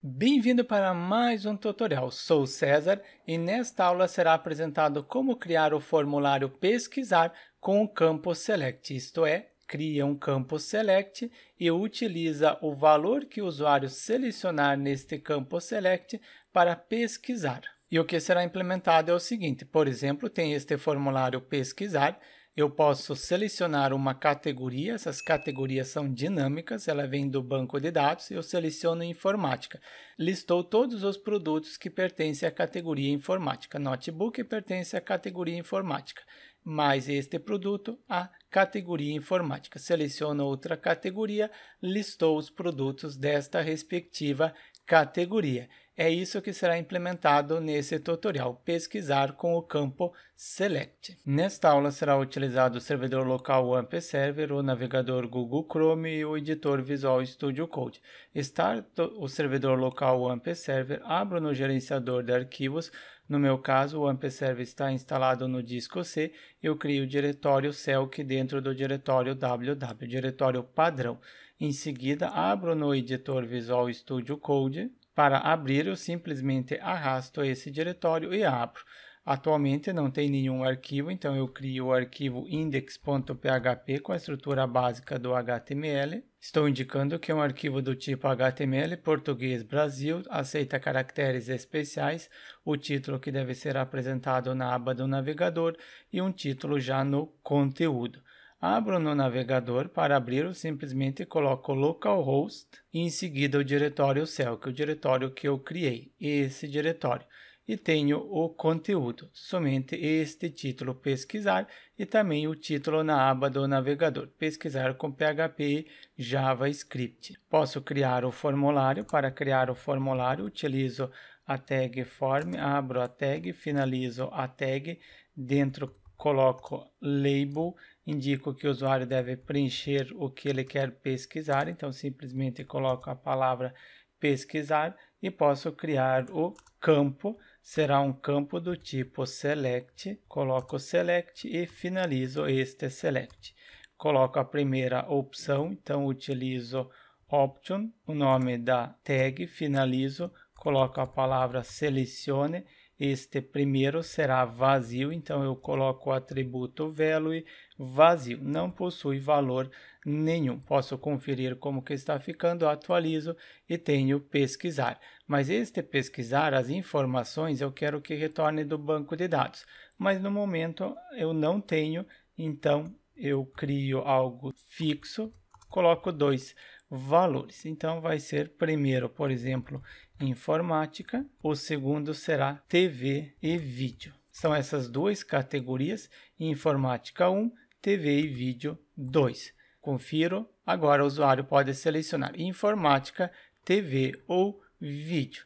Bem-vindo para mais um tutorial. Sou o César e nesta aula será apresentado como criar o formulário pesquisar com o campo Select, isto é, cria um campo Select e utiliza o valor que o usuário selecionar neste campo Select para pesquisar. E o que será implementado é o seguinte, por exemplo, tem este formulário pesquisar, eu posso selecionar uma categoria, essas categorias são dinâmicas, ela vem do banco de dados, eu seleciono informática. Listou todos os produtos que pertencem à categoria informática. Notebook pertence à categoria informática, mais este produto à categoria informática. Seleciono outra categoria, listou os produtos desta respectiva categoria. É isso que será implementado nesse tutorial, pesquisar com o campo Select. Nesta aula será utilizado o servidor local WAMP Server, o navegador Google Chrome e o editor Visual Studio Code. Starto o servidor local WAMP Server, abro no gerenciador de arquivos. No meu caso, o WAMP Server está instalado no disco C. Eu crio o diretório Celc dentro do diretório www, diretório padrão. Em seguida, abro no editor Visual Studio Code. Para abrir, eu simplesmente arrasto esse diretório e abro. Atualmente não tem nenhum arquivo, então eu crio o arquivo index.php com a estrutura básica do HTML. Estou indicando que é um arquivo do tipo HTML, português Brasil, aceita caracteres especiais, o título que deve ser apresentado na aba do navegador e um título já no conteúdo. Abro no navegador, para abrir eu simplesmente coloco localhost e em seguida o diretório Celc, o diretório que eu criei, esse diretório. E tenho o conteúdo, somente este título pesquisar e também o título na aba do navegador, pesquisar com PHP e JavaScript. Posso criar o formulário, para criar o formulário utilizo a tag form, abro a tag, finalizo a tag, dentro coloco label, indico que o usuário deve preencher o que ele quer pesquisar, então simplesmente coloco a palavra pesquisar e posso criar o campo, será um campo do tipo select, coloco select e finalizo este select. Coloco a primeira opção, então utilizo option, o nome da tag, finalizo, coloco a palavra selecione. Este primeiro será vazio, então eu coloco o atributo value vazio, não possui valor nenhum. Posso conferir como que está ficando, atualizo e tenho pesquisar. Mas este pesquisar, as informações, eu quero que retorne do banco de dados. Mas no momento eu não tenho, então eu crio algo fixo, coloco dois valores. Então vai ser primeiro, por exemplo, informática, o segundo será TV e vídeo. São essas duas categorias, informática 1, TV e vídeo 2. Confiro, agora o usuário pode selecionar informática, TV ou vídeo.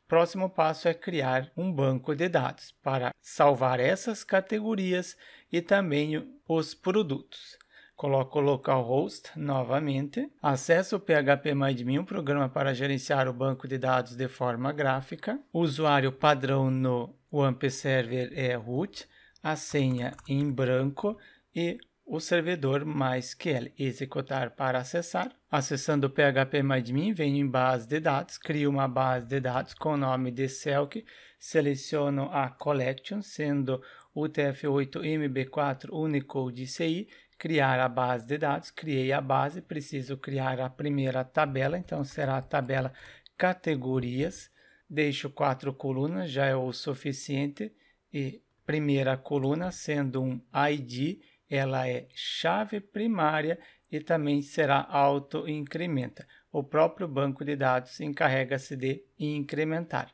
Próximo passo é criar um banco de dados para salvar essas categorias e também os produtos. Coloco localhost novamente, acesso o PHPMyAdmin, um programa para gerenciar o banco de dados de forma gráfica. O usuário padrão no WAMP Server é root, a senha em branco e o servidor MySQL. Executar para acessar. Acessando o PHPMyAdmin, venho em base de dados, crio uma base de dados com o nome de Celc, seleciono a collection, sendo UTF-8 MB4 Unicode CI, criar a base de dados, criei a base, preciso criar a primeira tabela, então será a tabela categorias, deixo 4 colunas, já é o suficiente, e primeira coluna sendo um ID, ela é chave primária e também será auto-incrementa. O próprio banco de dados encarrega-se de incrementar.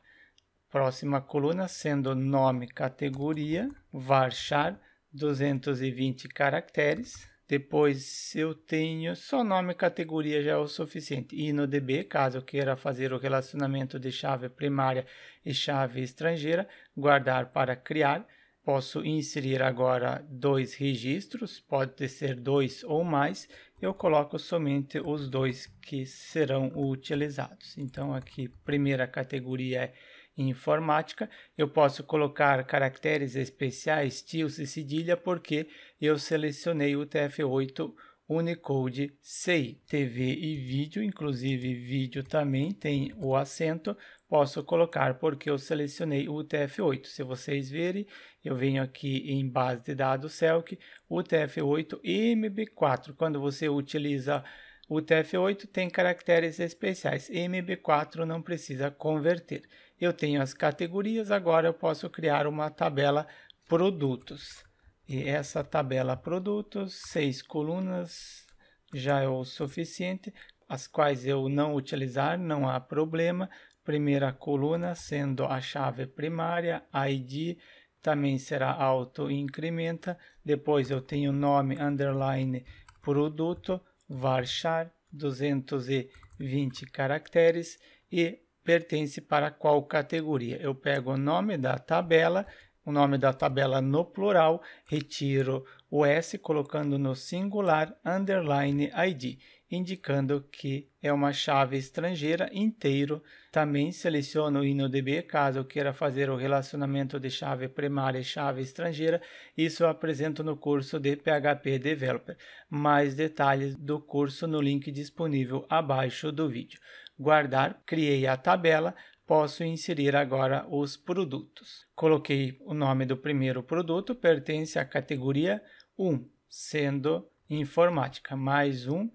Próxima coluna sendo nome categoria, varchar, 220 caracteres. Depois eu tenho só nome e categoria já é o suficiente. E no DB, caso eu queira fazer o relacionamento de chave primária e chave estrangeira, guardar para criar. Posso inserir agora dois registros, pode ser dois ou mais. Eu coloco somente os dois que serão utilizados. Então aqui, primeira categoria é informática, eu posso colocar caracteres especiais, tios e cedilha, porque eu selecionei o TF8 Unicode CI. TV e vídeo, inclusive vídeo também tem o acento, posso colocar porque eu selecionei o UTF-8. Se vocês verem, eu venho aqui em base de dados Celc, UTF-8 e MB4. Quando você utiliza o UTF-8 tem caracteres especiais, MB4 não precisa converter. Eu tenho as categorias, agora eu posso criar uma tabela produtos. E essa tabela produtos, 6 colunas, já é o suficiente, as quais eu não utilizar, não há problema. Primeira coluna sendo a chave primária, ID, também será auto-incrementa. Depois eu tenho nome, underline, produto, varchar, 220 caracteres e pertence para qual categoria. Eu pego o nome da tabela, o nome da tabela no plural, retiro o S colocando no singular, underline ID, indicando que é uma chave estrangeira inteiro. Também seleciono o InnoDB caso eu queira fazer o relacionamento de chave primária e chave estrangeira. Isso eu apresento no curso de PHP Developer. Mais detalhes do curso no link disponível abaixo do vídeo. Guardar, criei a tabela. Posso inserir agora os produtos. Coloquei o nome do primeiro produto, pertence à categoria 1, sendo informática. Mais um,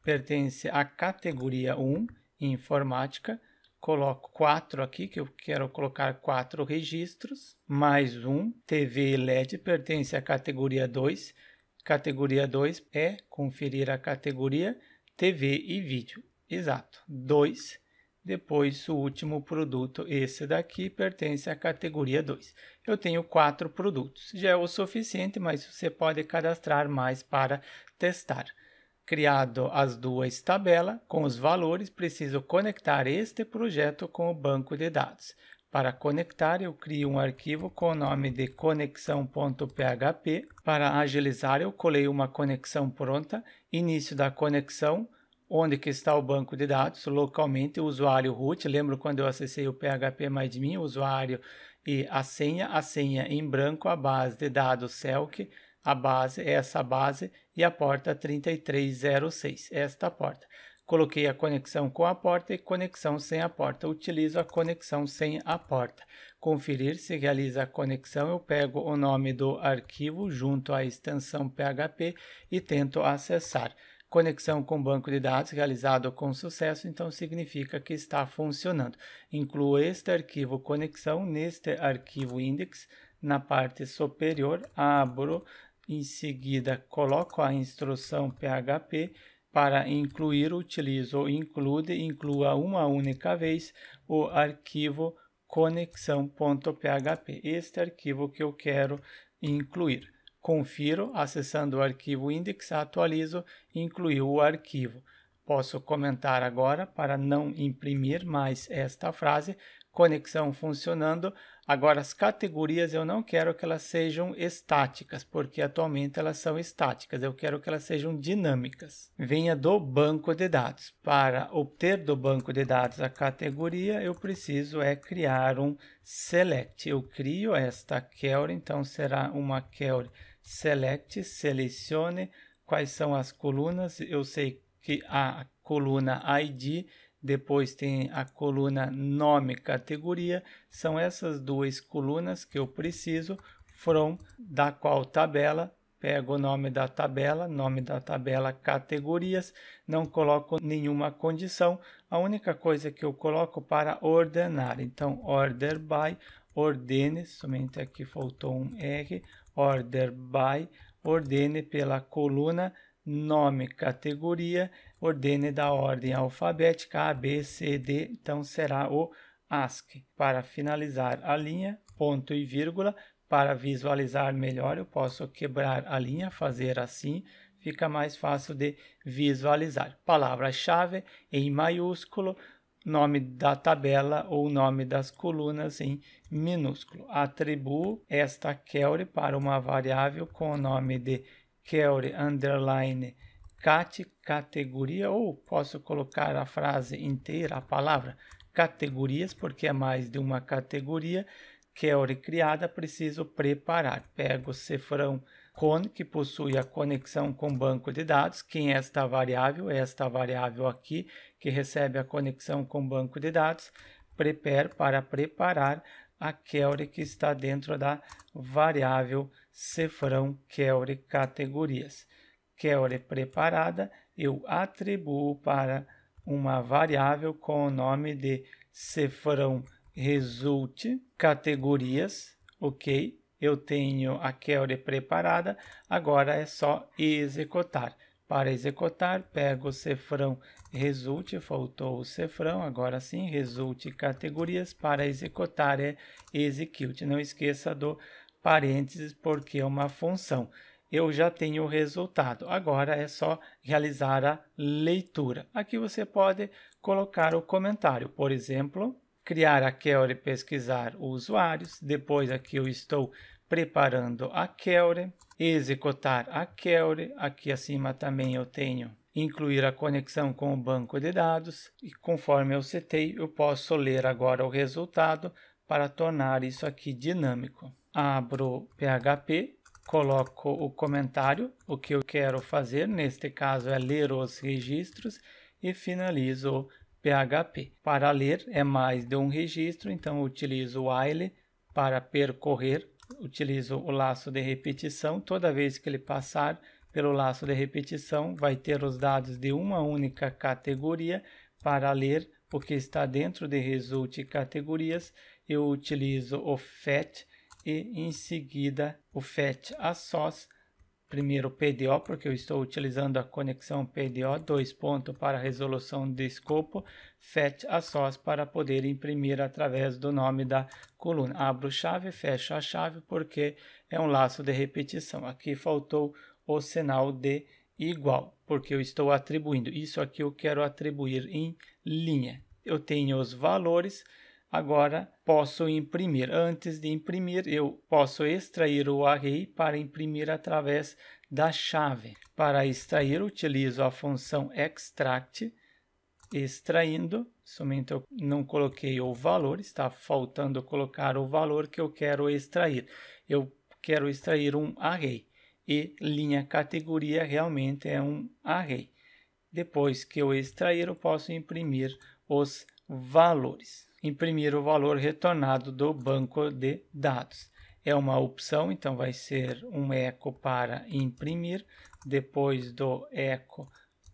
pertence à categoria 1, informática. Coloco 4 aqui, que eu quero colocar 4 registros. Mais um, TV e LED, pertence à categoria 2. Categoria 2 é conferir a categoria TV e vídeo. Exato, 2. Depois, o último produto, esse daqui, pertence à categoria 2. Eu tenho 4 produtos. Já é o suficiente, mas você pode cadastrar mais para testar. Criado as duas tabelas com os valores, preciso conectar este projeto com o banco de dados. Para conectar, eu crio um arquivo com o nome de conexão.php. Para agilizar, eu colei uma conexão pronta. Início da conexão. Onde que está o banco de dados, localmente, o usuário root, lembro quando eu acessei o PHPMyAdmin, o usuário e a senha em branco, a base de dados Celc, a base, essa base, e a porta 3306, esta porta. Coloquei a conexão com a porta e conexão sem a porta, utilizo a conexão sem a porta. Conferir se realiza a conexão, eu pego o nome do arquivo junto à extensão PHP e tento acessar. Conexão com banco de dados realizado com sucesso, então significa que está funcionando. Incluo este arquivo conexão neste arquivo index, na parte superior, abro, em seguida coloco a instrução PHP, para incluir utilizo o include, inclua uma única vez o arquivo conexão.php, este arquivo que eu quero incluir. Confiro, acessando o arquivo index, atualizo, incluiu o arquivo. Posso comentar agora para não imprimir mais esta frase. Conexão funcionando. Agora as categorias eu não quero que elas sejam estáticas, porque atualmente elas são estáticas. Eu quero que elas sejam dinâmicas. Venha do banco de dados. Para obter do banco de dados a categoria, eu preciso criar um select. Eu crio esta query, então será uma query select, selecione quais são as colunas. Eu sei que a coluna ID, depois tem a coluna nome categoria, são essas duas colunas que eu preciso, from, da qual tabela, pego o nome da tabela, categorias, não coloco nenhuma condição, a única coisa que eu coloco para ordenar, então order by, ordene, somente aqui faltou um R, order by, ordene pela coluna nome categoria, ordene da ordem alfabética A, B, C, D, então será o ASCII. Para finalizar a linha, ponto e vírgula, para visualizar melhor eu posso quebrar a linha, fazer assim, fica mais fácil de visualizar. Palavra-chave em maiúsculo, nome da tabela ou nome das colunas em minúsculo. Atribuo esta query para uma variável com o nome de query underline cat, categoria, ou posso colocar a frase inteira, a palavra categorias, porque é mais de uma categoria. Query criada, preciso preparar. Pego o cifrão con, que possui a conexão com o banco de dados. Quem é esta variável? Esta variável aqui, que recebe a conexão com o banco de dados. Prepare, para preparar a query que está dentro da variável cifrão query categorias. Query preparada, eu atribuo para uma variável com o nome de cifrão result categorias, ok? Eu tenho a query preparada, agora é só executar. Para executar, pego o cifrão result, faltou o cifrão, agora sim, result categorias, para executar é execute. Não esqueça do parênteses, porque é uma função. Eu já tenho o resultado, agora é só realizar a leitura. Aqui você pode colocar o comentário, por exemplo, criar a query, pesquisar usuários, depois aqui eu estou preparando a query, executar a query, aqui acima também eu tenho incluir a conexão com o banco de dados, e conforme eu citei, eu posso ler agora o resultado para tornar isso aqui dinâmico. Abro PHP, coloco o comentário, o que eu quero fazer, neste caso é ler os registros, e finalizo o PHP. Para ler é mais de um registro, então eu utilizo o while para percorrer, utilizo o laço de repetição, toda vez que ele passar pelo laço de repetição, vai ter os dados de uma única categoria. Para ler o que está dentro de result categorias, eu utilizo o fetch e em seguida o fetch assoc, primeiro PDO, porque eu estou utilizando a conexão PDO, 2 pontos para resolução de escopo, fetch assoc para poder imprimir através do nome da coluna. Abro chave, fecho a chave, porque é um laço de repetição. Aqui faltou o sinal de igual, porque eu estou atribuindo. Isso aqui eu quero atribuir em linha. Eu tenho os valores. Agora posso imprimir. Antes de imprimir, eu posso extrair o array para imprimir através da chave. Para extrair, utilizo a função extract, extraindo. Somente eu não coloquei o valor, está faltando colocar o valor que eu quero extrair. Eu quero extrair um array e linha categoria realmente é um array. Depois que eu extrair, eu posso imprimir os valores. Imprimir o valor retornado do banco de dados. É uma opção, então vai ser um eco para imprimir. Depois do eco,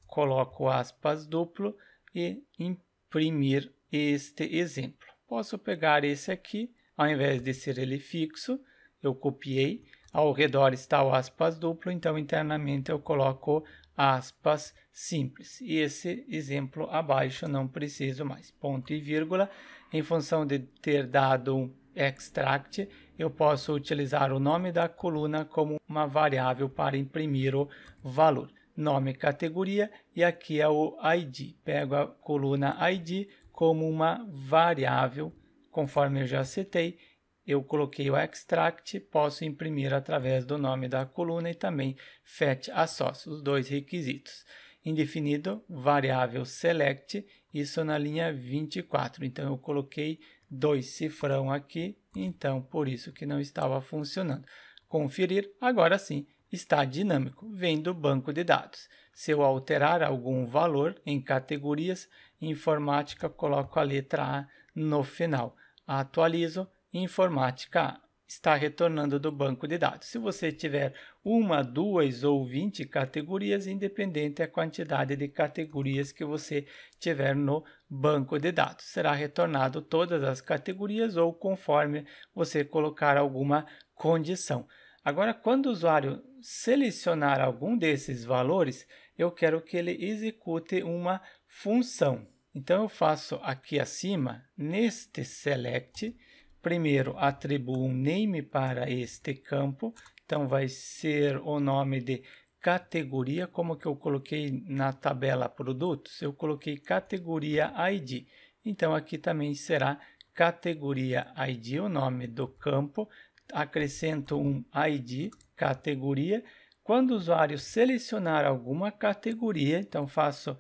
coloco aspas duplo e imprimir este exemplo. Posso pegar esse aqui, ao invés de ser ele fixo, eu copiei. Ao redor está o aspas duplo, então internamente eu coloco aspas simples. E esse exemplo abaixo não preciso mais. Ponto e vírgula. Em função de ter dado um extract, eu posso utilizar o nome da coluna como uma variável para imprimir o valor. Nome, categoria, e aqui é o ID. Pego a coluna ID como uma variável, conforme eu já citei. Eu coloquei o extract, posso imprimir através do nome da coluna e também fetch assoc, os dois requisitos. Indefinido, variável select, isso na linha 24. Então, eu coloquei 2 cifrão aqui, então por isso que não estava funcionando. Conferir, agora sim, está dinâmico, vem do banco de dados. Se eu alterar algum valor em categorias, informática, coloco a letra A no final. Atualizo, informática está retornando do banco de dados. Se você tiver 1, 2 ou 20 categorias, independente da quantidade de categorias que você tiver no banco de dados, será retornado todas as categorias ou conforme você colocar alguma condição. Agora, quando o usuário selecionar algum desses valores, eu quero que ele execute uma função. Então, eu faço aqui acima, neste select, primeiro atribuo um name para este campo, então vai ser o nome de categoria, como que eu coloquei na tabela produtos, eu coloquei categoria ID. Então aqui também será categoria ID, o nome do campo, acrescento um ID, categoria. Quando o usuário selecionar alguma categoria, então faço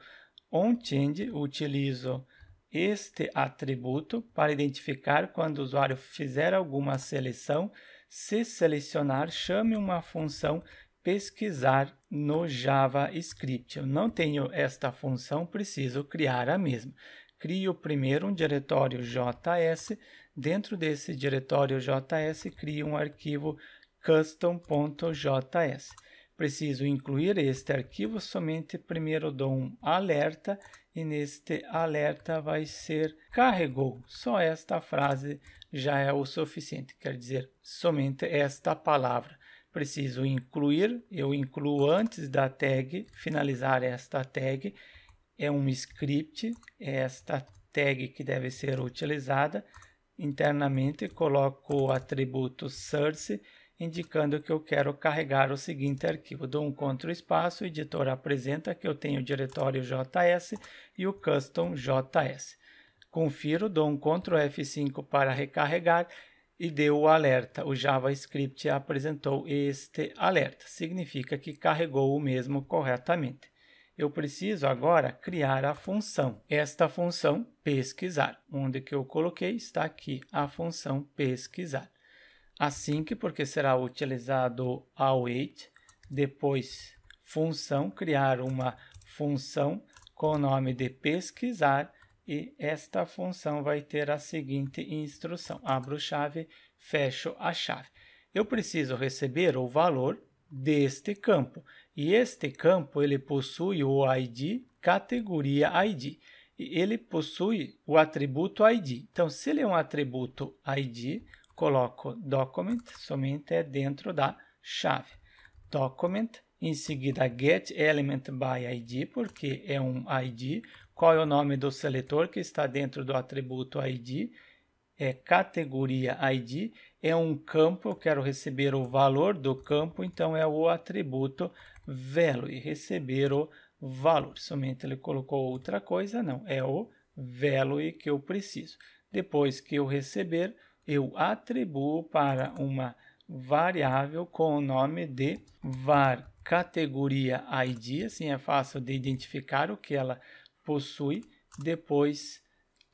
onChange, utilizo este atributo para identificar quando o usuário fizer alguma seleção. Se selecionar, chame uma função pesquisar no JavaScript. Eu não tenho esta função, preciso criar a mesma. Crio primeiro um diretório JS. Dentro desse diretório JS, crio um arquivo custom.js. Preciso incluir este arquivo, somente primeiro dou um alerta e neste alerta vai ser carregou. Só esta frase já é o suficiente, quer dizer, somente esta palavra. Preciso incluir, eu incluo antes da tag, finalizar esta tag, é um script, é esta tag que deve ser utilizada. Internamente coloco o atributo source, indicando que eu quero carregar o seguinte arquivo. Dou um Ctrl espaço, o editor apresenta que eu tenho o diretório JS e o custom.js. Confiro, dou um Ctrl F5 para recarregar e deu o alerta. O JavaScript apresentou este alerta. Significa que carregou o mesmo corretamente. Eu preciso agora criar a função. Esta função pesquisar. Onde que eu coloquei está aqui a função pesquisar. Async, porque será utilizado await, depois função, criar uma função com o nome de pesquisar e esta função vai ter a seguinte instrução. Abro chave, fecho a chave. Eu preciso receber o valor deste campo e este campo ele possui o ID, categoria ID. E ele possui o atributo ID. Então, se ele é um atributo ID, coloco document, somente é dentro da chave. Document, em seguida get element by ID, porque é um ID. Qual é o nome do seletor que está dentro do atributo ID? É categoria ID. É um campo, eu quero receber o valor do campo, então é o atributo value, receber o valor. Somente ele colocou outra coisa, não, é o value que eu preciso. Depois que eu receber, eu atribuo para uma variável com o nome de var categoria ID, assim é fácil de identificar o que ela possui. Depois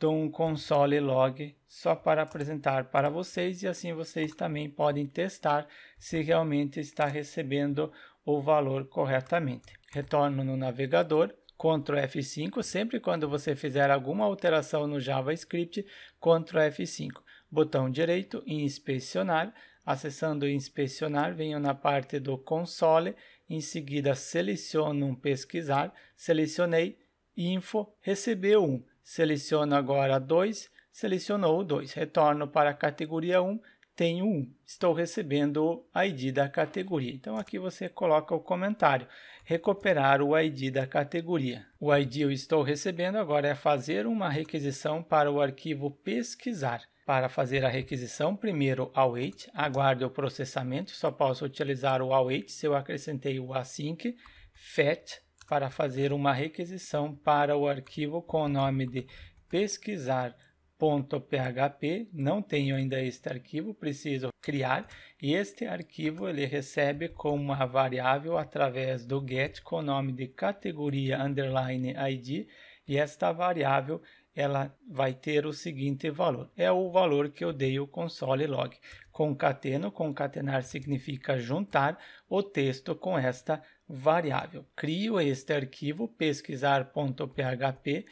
dou um console log só para apresentar para vocês e assim vocês também podem testar se realmente está recebendo o valor corretamente. Retorno no navegador, Ctrl F5, sempre quando você fizer alguma alteração no JavaScript, Ctrl F5. Botão direito, inspecionar, acessando inspecionar, venho na parte do console, em seguida seleciono um pesquisar, selecionei, info, recebeu 1, seleciono agora 2, selecionou 2, retorno para a categoria 1, tenho 1, estou recebendo o ID da categoria. Então aqui você coloca o comentário, recuperar o ID da categoria. O ID eu estou recebendo, agora é fazer uma requisição para o arquivo pesquisar. Para fazer a requisição, primeiro await, aguarde o processamento, só posso utilizar o await se eu acrescentei o async, fetch, para fazer uma requisição para o arquivo com o nome de pesquisar.php, não tenho ainda este arquivo, preciso criar, e este arquivo ele recebe como uma variável através do get com o nome de categoria underline ID, e esta variável ela vai ter o seguinte valor, é o valor que eu dei o console log. Concateno, concatenar significa juntar o texto com esta variável. Crio este arquivo pesquisar.php,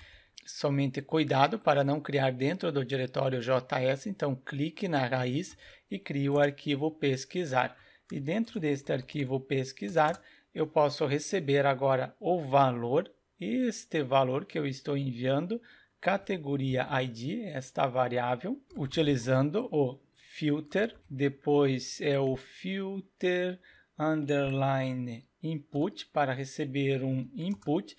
somente cuidado para não criar dentro do diretório JS, então clique na raiz e crio o arquivo pesquisar. E dentro deste arquivo pesquisar, eu posso receber agora o valor, este valor que eu estou enviando, categoria ID, esta variável, utilizando o filter, depois é o filter underline input para receber um input.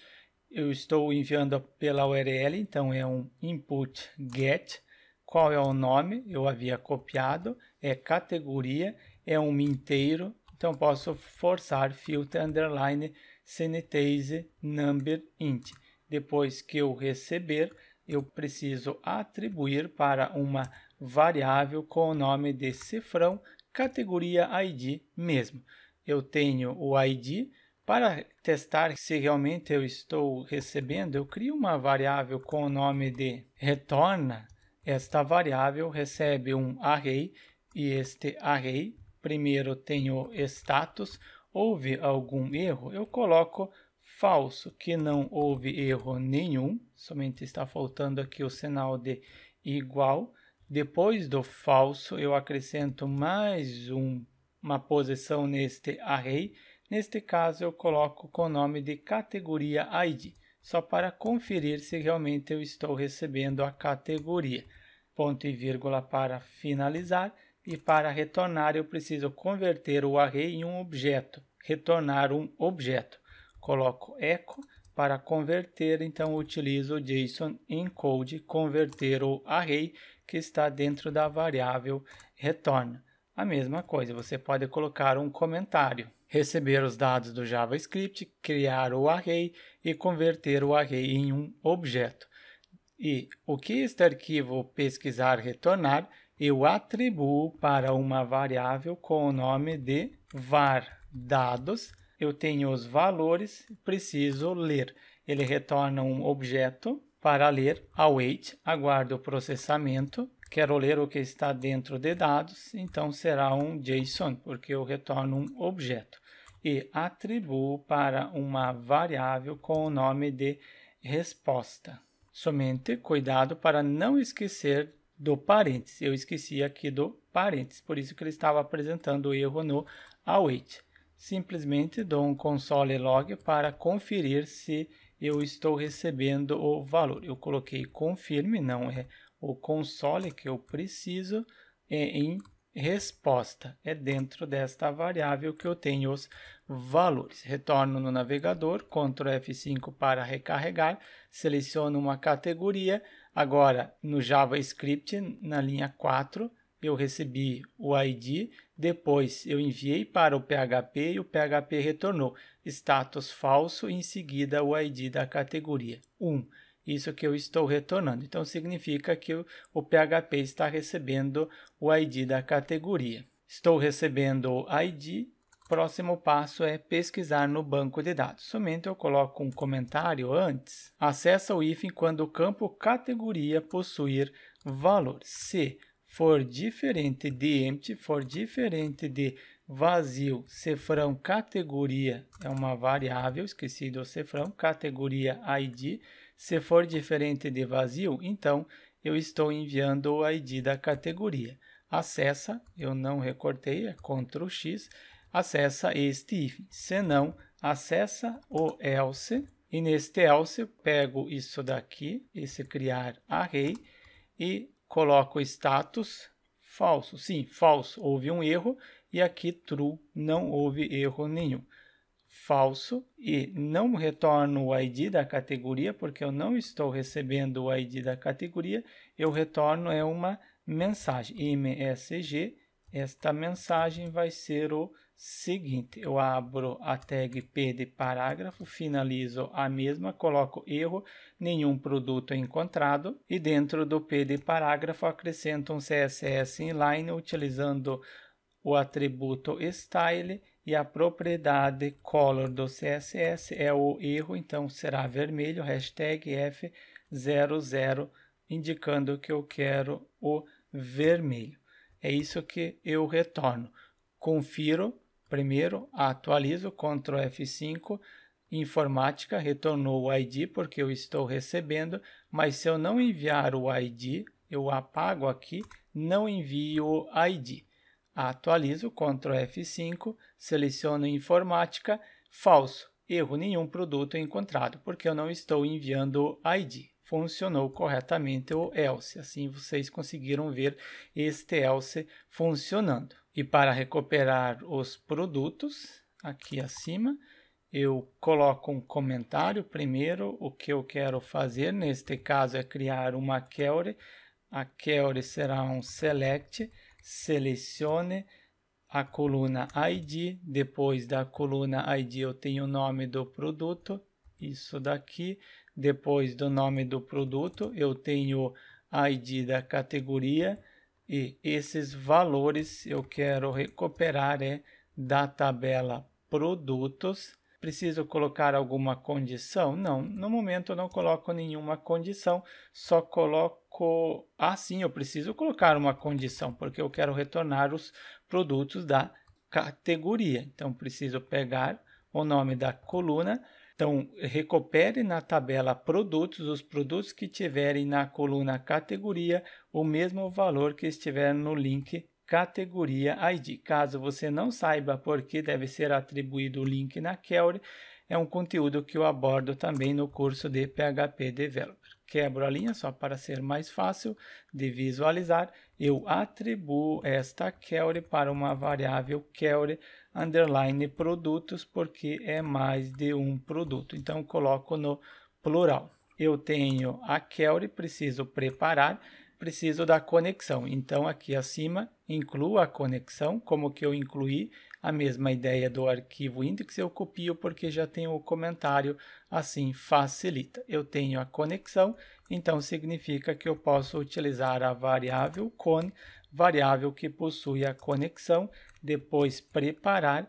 Eu estou enviando pela URL, então é um input get. Qual é o nome? Eu havia copiado, é categoria, é um inteiro, então posso forçar filter underline sanitize number int. Depois que eu receber, eu preciso atribuir para uma variável com o nome de cifrão, categoria ID mesmo. Eu tenho o ID. Para testar se realmente eu estou recebendo, eu crio uma variável com o nome de retorna. Esta variável recebe um array e este array. Primeiro tenho status, houve algum erro? Eu coloco falso, que não houve erro nenhum, somente está faltando aqui o sinal de igual. Depois do falso, eu acrescento mais uma posição neste array. Neste caso, eu coloco com o nome de categoria ID, só para conferir se realmente eu estou recebendo a categoria. Ponto e vírgula para finalizar. E para retornar, eu preciso converter o array em um objeto, retornar um objeto. Coloco echo para converter, então utilizo o JSON encode, converter o array que está dentro da variável retorna. A mesma coisa, você pode colocar um comentário, receber os dados do JavaScript, criar o array e converter o array em um objeto. E o que este arquivo pesquisar retornar, eu atribuo para uma variável com o nome de var dados. Eu tenho os valores, preciso ler. Ele retorna um objeto para ler, await, aguardo o processamento. Quero ler o que está dentro de dados, então será um JSON, porque eu retorno um objeto. E atribuo para uma variável com o nome de resposta. Somente cuidado para não esquecer do parênteses. Eu esqueci aqui do parênteses, por isso que ele estava apresentando o erro no await. Simplesmente dou um console log para conferir se eu estou recebendo o valor. Eu coloquei confirme, não é o console que eu preciso, em resposta. É dentro desta variável que eu tenho os valores. Retorno no navegador, Ctrl F5 para recarregar, seleciono uma categoria. Agora, no JavaScript, na linha 4, eu recebi o ID, depois eu enviei para o PHP e o PHP retornou status falso e em seguida o ID da categoria 1. Isso que eu estou retornando. Então, significa que o PHP está recebendo o ID da categoria. Estou recebendo o ID. Próximo passo é pesquisar no banco de dados. Somente eu coloco um comentário antes. Acessa o hífen quando o campo categoria possuir valor. Se for diferente de empty, for diferente de vazio, cifrão categoria é uma variável, esqueci do cifrão, categoria ID. Se for diferente de vazio, então eu estou enviando o ID da categoria. Acessa, eu não recortei, é Ctrl X, acessa este hífen. Se não, acessa o else, e neste else eu pego isso daqui, esse criar array, e coloco status falso. Sim, falso, houve um erro, e aqui true, não houve erro nenhum. Falso, e não retorno o ID da categoria, porque eu não estou recebendo o ID da categoria, eu retorno uma mensagem, MSG. Esta mensagem vai ser o seguinte: eu abro a tag P de parágrafo, finalizo a mesma, coloco erro, nenhum produto encontrado, e dentro do P de parágrafo acrescento um CSS inline utilizando o atributo style, e a propriedade color do CSS é o erro, então será vermelho, hashtag F00, indicando que eu quero o vermelho. É isso que eu retorno. Confiro, primeiro atualizo, Ctrl F5, informática, retornou o ID porque eu estou recebendo, mas se eu não enviar o ID, eu apago aqui, não envio o ID. Atualizo, Ctrl F5, seleciono informática, falso, erro, nenhum produto encontrado, porque eu não estou enviando o ID. Funcionou corretamente o else, assim vocês conseguiram ver este else funcionando. E para recuperar os produtos, aqui acima, eu coloco um comentário primeiro, o que eu quero fazer, neste caso é criar uma query, a query será um select, selecione a coluna ID, depois da coluna ID eu tenho o nome do produto, isso daqui, depois do nome do produto eu tenho ID da categoria, e esses valores eu quero recuperar da tabela produtos, Preciso colocar alguma condição? Não, no momento eu não coloco nenhuma condição, só coloco... sim, eu preciso colocar uma condição, porque eu quero retornar os produtos da categoria. Então, preciso pegar o nome da coluna. Então, recupere na tabela produtos os produtos que tiverem na coluna categoria o mesmo valor que estiver no link categoria ID. Caso você não saiba por que deve ser atribuído o link na query, é um conteúdo que eu abordo também no curso de PHP Developer. Quebro a linha só para ser mais fácil de visualizar. Eu atribuo esta query para uma variável query underline produtos, porque é mais de um produto. Então, coloco no plural. Eu tenho a query, preciso preparar, preciso da conexão. Então, aqui acima, incluo a conexão. Como que eu incluí a mesma ideia do arquivo index, eu copio porque já tenho o comentário, assim facilita. Eu tenho a conexão, então significa que eu posso utilizar a variável con, variável que possui a conexão, depois preparar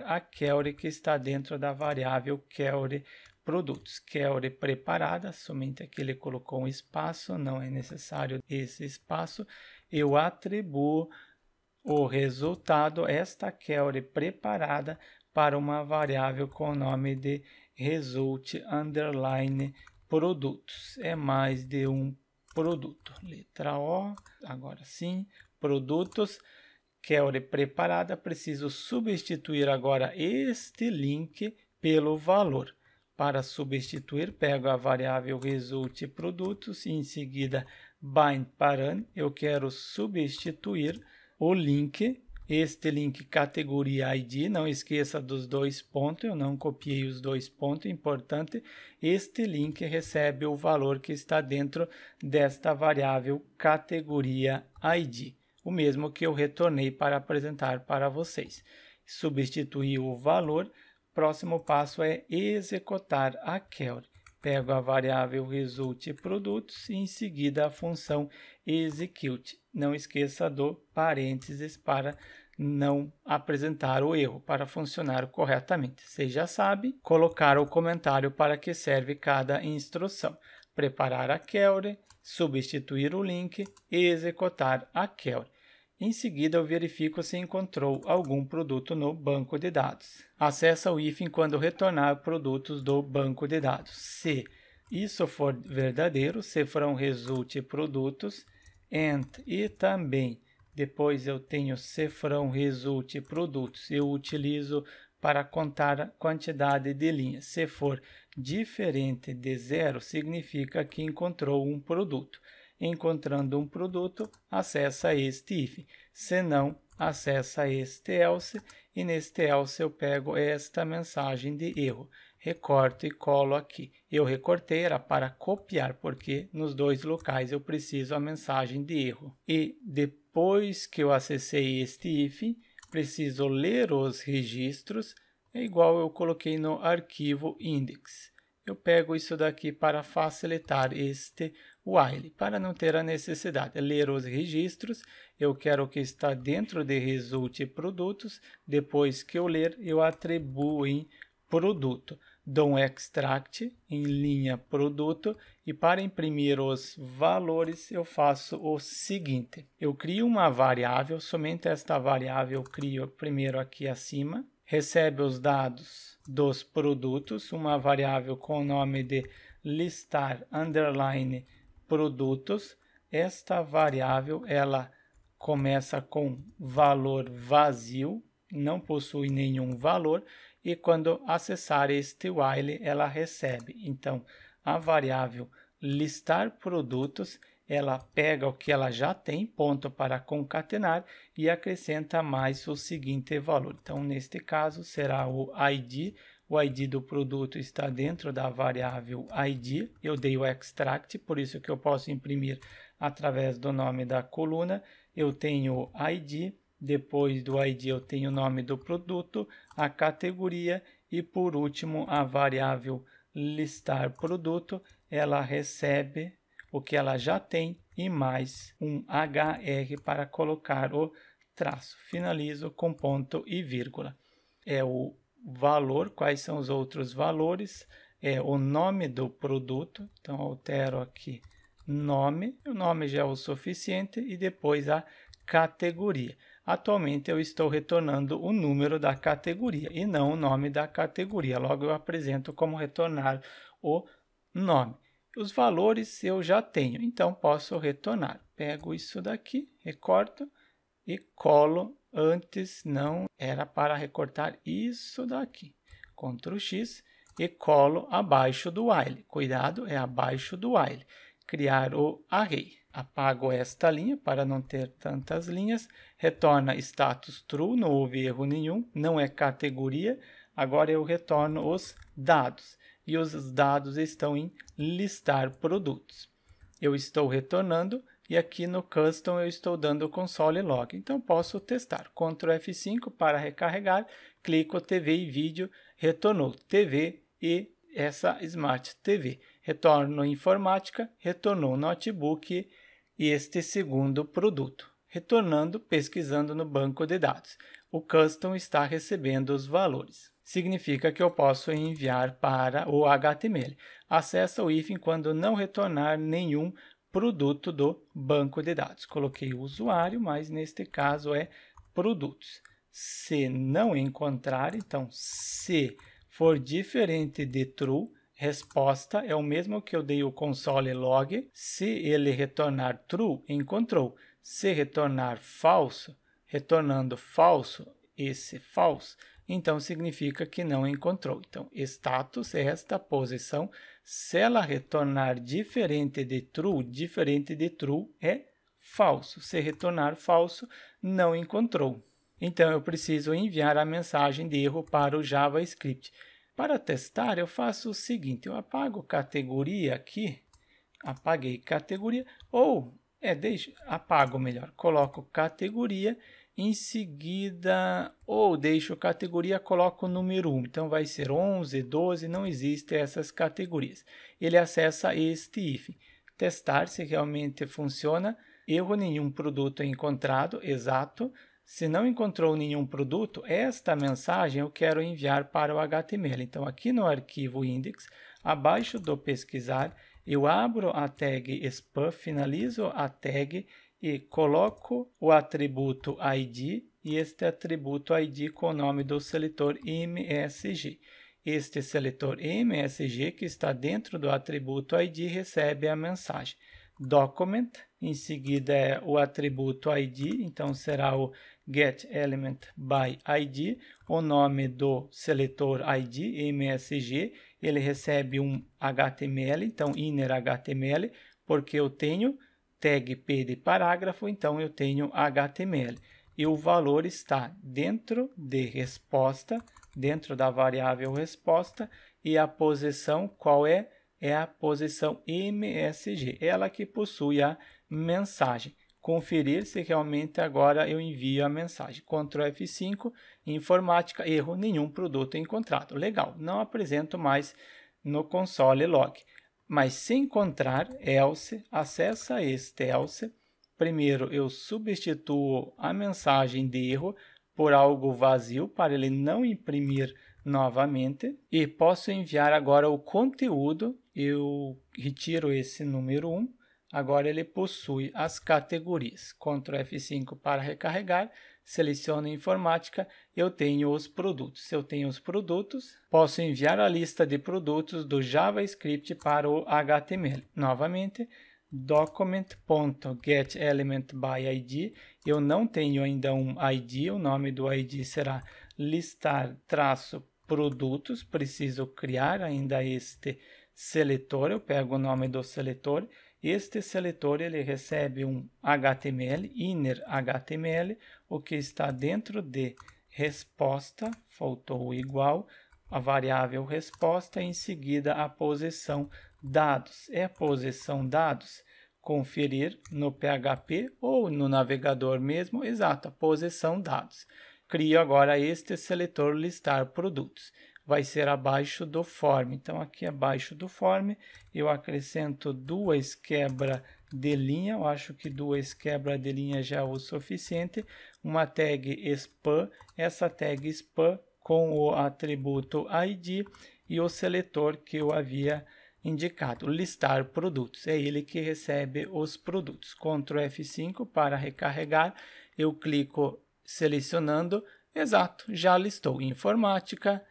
a query que está dentro da variável query produtos. Query preparada, somente aqui ele colocou um espaço, não é necessário esse espaço. Eu atribuo o resultado, esta query preparada, para uma variável com o nome de result underline produtos. É mais de um produto. Letra O, agora sim, produtos. Query preparada, preciso substituir agora este link pelo valor. Para substituir, pego a variável result produtos e em seguida bind paran. Eu quero substituir o link, este link categoria ID, não esqueça dos dois pontos, eu não copiei os dois pontos, importante, este link recebe o valor que está dentro desta variável categoria ID, o mesmo que eu retornei para apresentar para vocês. Substituir o valor, próximo passo é executar a query. Pego a variável result produtos e em seguida a função execute. Não esqueça do parênteses para não apresentar o erro, para funcionar corretamente. Você já sabe, colocar o comentário para que serve cada instrução. Preparar a query, substituir o link e executar a query. Em seguida, eu verifico se encontrou algum produto no banco de dados. Acesse o hífen quando retornar produtos do banco de dados. Se isso for verdadeiro, se for result produtos, and e também depois eu tenho se for result produtos, eu utilizo para contar a quantidade de linhas. Se for diferente de 0, significa que encontrou um produto. Encontrando um produto, acessa este if. Se não, acessa este else e neste else eu pego esta mensagem de erro. Recorto e colo aqui. Eu recortei era para copiar, porque nos dois locais eu preciso a mensagem de erro. E depois que eu acessei este if, preciso ler os registros, é igual eu coloquei no arquivo index. Eu pego isso daqui para facilitar este while, para não ter a necessidade de ler os registros. Eu quero que está dentro de result produtos. Depois que eu ler, eu atribuo em produto. Dou um extract em linha produto e para imprimir os valores eu faço o seguinte. Eu crio uma variável, somente esta variável eu crio primeiro aqui acima. Recebe os dados dos produtos, uma variável com o nome de listar underline produtos. Esta variável ela começa com valor vazio, não possui nenhum valor, e quando acessar este while ela recebe. Então, a variável listar produtos, ela pega o que ela já tem, ponto para concatenar, e acrescenta mais o seguinte valor. Então, neste caso, será o ID. O ID do produto está dentro da variável ID. Eu dei o extract, por isso que eu posso imprimir através do nome da coluna. Eu tenho ID, depois do ID eu tenho o nome do produto, a categoria e, por último, a variável listar produto. Ela recebe o que ela já tem e mais um HR para colocar o traço. Finalizo com ponto e vírgula. É o valor, quais são os outros valores, o nome do produto, então altero aqui nome, o nome já é o suficiente, e depois a categoria. Atualmente eu estou retornando o número da categoria e não o nome da categoria, logo eu apresento como retornar o nome. Os valores eu já tenho, então posso retornar. Pego isso daqui, recorto e colo. Antes não era para recortar isso daqui. Ctrl X e colo abaixo do while. Cuidado, é abaixo do while. Criar o array. Apago esta linha para não ter tantas linhas. Retorna status true, não houve erro nenhum, não é categoria. Agora eu retorno os dados. E os dados estão em listar produtos. Eu estou retornando e aqui no Custom eu estou dando o console log. Então posso testar. Ctrl F5 para recarregar, clico TV e vídeo, retornou TV e essa Smart TV. Retorno informática, retornou notebook e este segundo produto. Retornando, pesquisando no banco de dados. O Custom está recebendo os valores. Significa que eu posso enviar para o HTML. Acessa o hífen quando não retornar nenhum produto do banco de dados. Coloquei o usuário, mas neste caso é produtos. Se não encontrar, então, se for diferente de true, resposta é o mesmo que eu dei o console log. Se ele retornar true, encontrou. Se retornar falso, retornando falso, esse falso, então significa que não encontrou. Então, status é esta posição. Se ela retornar diferente de true é falso. Se retornar falso, não encontrou. Então, eu preciso enviar a mensagem de erro para o JavaScript. Para testar, eu faço o seguinte, eu apago categoria aqui, apaguei categoria, apago melhor, coloco categoria, em seguida, deixo categoria, coloco o número 1, então vai ser 11, 12, não existem essas categorias. Ele acessa este hífen, testar se realmente funciona, erro nenhum produto encontrado, exato. Se não encontrou nenhum produto, esta mensagem eu quero enviar para o HTML. Então, aqui no arquivo index, abaixo do pesquisar, eu abro a tag spam, finalizo a tag e coloco o atributo ID e este atributo ID com o nome do seletor MSG. Este seletor MSG que está dentro do atributo ID recebe a mensagem document, em seguida é o atributo ID, então será o getElementById, o nome do seletor ID, MSG, ele recebe um HTML, então inner HTML, porque eu tenho tag P de parágrafo, então eu tenho HTML. E o valor está dentro de resposta, dentro da variável resposta, e a posição qual é? É a posição MSG, ela que possui a mensagem. Conferir se realmente agora eu envio a mensagem. Ctrl F5, informática, erro, nenhum produto encontrado. Legal, não apresento mais no console log. Mas se encontrar else, acessa este else. Primeiro eu substituo a mensagem de erro por algo vazio para ele não imprimir novamente e posso enviar agora o conteúdo. Eu retiro esse número 1, agora ele possui as categorias. Ctrl F5 para recarregar, seleciono informática, eu tenho os produtos. Se eu tenho os produtos, posso enviar a lista de produtos do JavaScript para o HTML. Novamente, document.getElementById, eu não tenho ainda um ID, o nome do ID será listar-produtos, preciso criar ainda este seletor, eu pego o nome do seletor, este seletor ele recebe um HTML, inner HTML, o que está dentro de resposta, faltou o igual, a variável resposta, em seguida a posição dados. É a posição dados, conferir no PHP ou no navegador mesmo, exato, a posição dados. Crio agora este seletor listar produtos. Vai ser abaixo do form. Então, aqui abaixo do form, eu acrescento 2 quebra de linha. Eu acho que 2 quebra de linha já é o suficiente. Uma tag spam. Essa tag spam com o atributo ID e o seletor que eu havia indicado, listar produtos. É ele que recebe os produtos. Ctrl F5 para recarregar. Eu clico selecionando. Exato, já listou informática,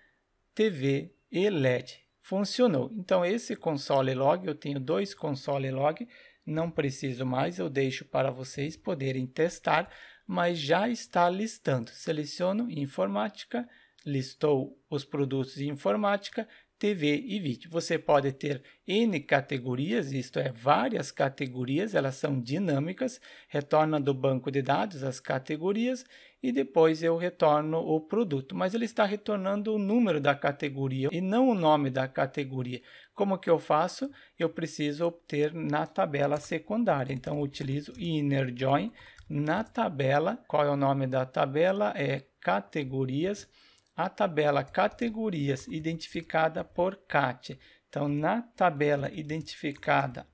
TV e LED. Funcionou. Então, esse console log, eu tenho 2 console log, não preciso mais, eu deixo para vocês poderem testar, mas já está listando. Seleciono informática, listou os produtos de informática, TV e vídeo. Você pode ter N categorias, isto é, várias categorias, elas são dinâmicas, retorna do banco de dados as categorias e depois eu retorno o produto, mas ele está retornando o número da categoria e não o nome da categoria. Como que eu faço? Eu preciso obter na tabela secundária, então eu utilizo inner join na tabela. Qual é o nome da tabela? É categorias. A tabela categorias identificada por CAT. Então, na tabela identificada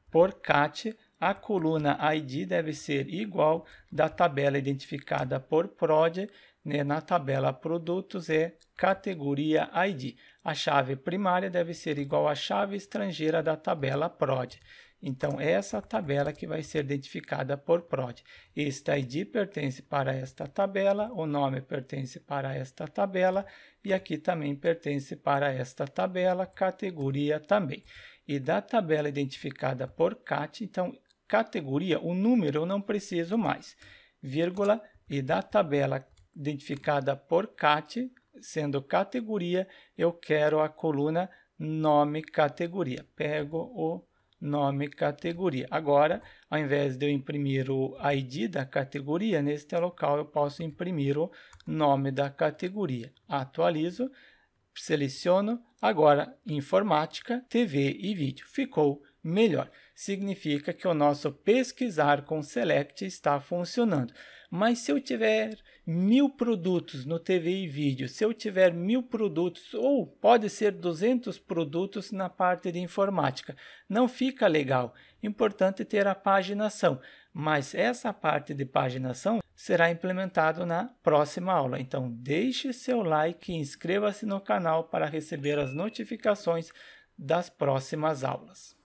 por CAT, a coluna ID deve ser igual da tabela identificada por PROD, né? Na tabela produtos é categoria ID. A chave primária deve ser igual à chave estrangeira da tabela PROD. Então, essa tabela que vai ser identificada por PROD. Este ID pertence para esta tabela, o nome pertence para esta tabela e aqui também pertence para esta tabela, categoria também. E da tabela identificada por CAT, então, categoria, o número eu não preciso mais, vírgula, e da tabela identificada por CAT, sendo categoria, eu quero a coluna nome categoria. Pego o nome categoria. Agora, ao invés de eu imprimir o ID da categoria, neste local eu posso imprimir o nome da categoria. Atualizo, seleciono, agora informática, TV e vídeo. Ficou melhor. Significa que o nosso pesquisar com Select está funcionando. Mas se eu tiver 1000 produtos no TV e vídeo, se eu tiver 1000 produtos, ou pode ser 200 produtos na parte de informática, não fica legal. Importante ter a paginação, mas essa parte de paginação será implementado na próxima aula. Então, deixe seu like e inscreva-se no canal para receber as notificações das próximas aulas.